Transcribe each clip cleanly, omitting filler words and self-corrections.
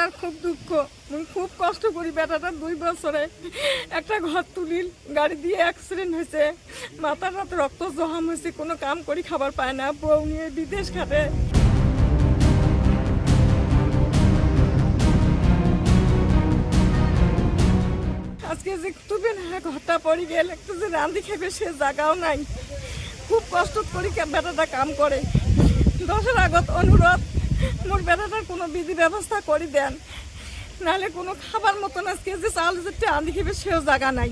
বেটাটার খুব দুঃখ। মুই খুব কষ্ট করি বেটাটার 2 বছরে একটা ঘর তুলিল, গাড়ি দিয়ে অ্যাক্সিডেন্ট হয়েছে, মাথার রাত রক্ত জহাম হয়েছে, কোনো কাম করি খাবার পায় না, বউ নিয়ে বিদেশ খাটে। আজকে যে তুলবে না ঘরটা পড়ে গেল, একটু যে রান্দি খেবে সে জায়গাও নাই। খুব কষ্ট করি বেটাটা কাম করে। 10-এর আগত অনুরোধ, মোর বেটাটার কোনো বিধি ব্যবস্থা করে দেন, নাহলে কোনো খাবার মতন আজকে যে চাল যে রান্দি খেবে সেও জায়গা নাই।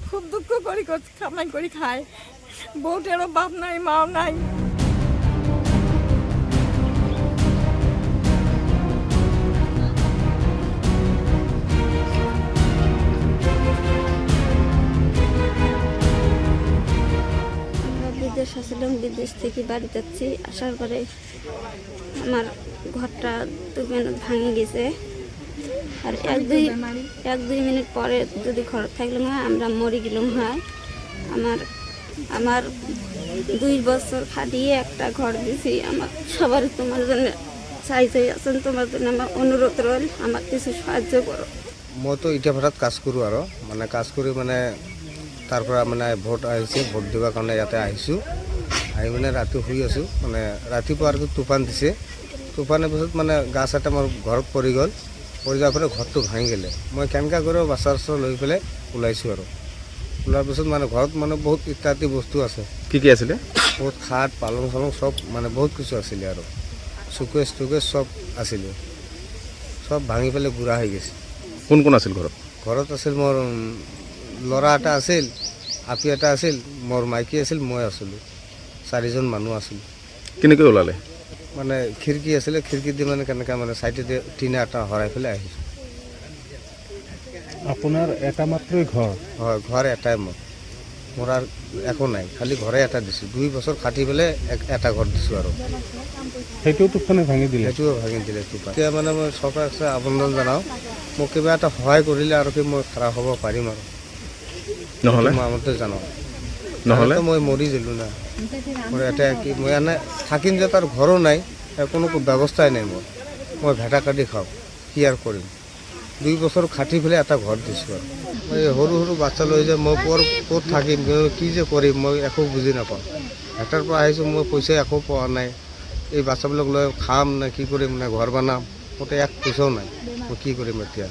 খুব দুঃখ করি কামাই করি খায়, বউটেরও বাপ নাই মাও নাই। বিদেশ আসলাম, বিদেশ থেকে বাড়ি যাচ্ছি। আসার পরে আমার ঘরটা ভাঙে গেছে। আর এক দুই মিনিট পরে যদি ঘর থাকলাম হয় আমরা মরে গেলাম হয়। আমার 2 বছর খাটিয়ে একটা ঘর দিছি। আমার সবার তোমার জন্য চাই আছেন, তোমার জন্য আমার অনুরোধ রইল, আমার কিছু সাহায্য করো। মই তো ইটা ভাটাত কাজ কৰোঁ আৰু মানে কাজ কৰি মানে তাৰ পৰা মানে ভোট আহিছে, ভোট দিবৰ কাৰণে ইয়াতে আহিছোঁ। আহি মানে ৰাতি শুই আছোঁ, মানে ৰাতিপুৱা আৰু তুফান দিছে। তুফানৰ পিছত মানে গাছ এটা মোৰ ঘৰত পৰি গ'ল, পৰি যোৱাৰ পৰা ঘৰটো ভাঙি গ'লে। মই কেনেকৈ কৰি বাচ্ছা লৈ পেলাই ওলাইছোঁ আৰু ওলোৱাৰ পিছত মানে ঘৰত মানে বহুত ইত্যাদি বস্তু আছে। কি আছিলে? বহুত খাট পালং চালং চব মানে বহুত কিছু আছিলে আৰু চুকেছ টুকেছ চব আছিলে, চব ভাঙি পেলাই গুড়া হৈ গৈছে। কোন কোন আছিল ঘৰত? ঘৰত আছিল মোৰ ল'ৰা এটা আছিল, আপি এটা আছিল, মোৰ মাইকী আছিল, মই আছিলোঁ। 4জন মানুহ আছিল। কেনেকৈ ওলালে? মানে খিৰিকী আছিলে, খিৰিকী দি মানে কেনেকৈ মানে চাইডেদি টিনা এটা হৰাই পেলাই আহিছোঁ। আপোনাৰ এটা মাত্ৰই ঘৰ? হয়, ঘৰ এটাই মোৰ আৰু একো নাই, খালি ঘৰে এটা দিছোঁ। 2 বছৰ খাটি পেলাই এটা ঘৰ দিছোঁ আৰু সেইটোও তুফানে ভাঙি দিলে? সেইটোও ভাঙি দিলে তুফান। এতিয়া মানে মই চৰকাৰক আবেদন জনাওঁ, মোক কিবা এটা সহায় কৰিলে আৰু কি মই খাৰাপ হ'ব পাৰিম আৰু নহ'লে মই আমতে জানো, নহ'লে মই মৰি গ'লোঁ না। মোৰ এতিয়া কি মই এনে থাকিম যে তাৰ ঘৰো নাই, কোনো ব্যৱস্থাই নাই মোৰ। মই ভেটা কাটি খাওঁ, কি আৰু কৰিম। 2 বছৰ খাটি পেলাই এটা ঘৰ দিছোঁ আৰু মই সৰু সৰু বাচ্চা লৈ যে মই ক'ত থাকিম, কি যে কৰিম মই একো বুজি নাপাওঁ। ভেটাৰ পৰা আহিছোঁ, মই পইচা একো পোৱা নাই। এই বাচ্চাবিলাক লৈ খাম নে কি কৰিম নে ঘৰ বনাম, মোৰতো 1 পইচাও নাই। মই কি কৰিম এতিয়া?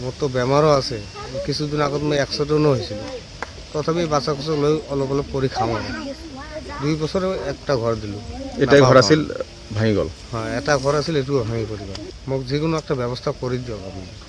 মোৰতো বেমাৰো আছে। কিছুদিন আগত মই এক্সিডেণ্টো হৈছিলোঁ, তথাপি বাচ্চা কাচ্চা লৈ অলপ অলপ কৰি খাওঁ আৰু 2 বছৰে একটা ঘৰ দিলোঁ। এটাই ঘৰ আছিল, ভাঙি গ'ল। হয়, এটা ঘৰ আছিল, এইটোও ভাঙি পৰি গ'ল। মোক যিকোনো একটা ব্যৱস্থা কৰি দিয়ক আপুনি।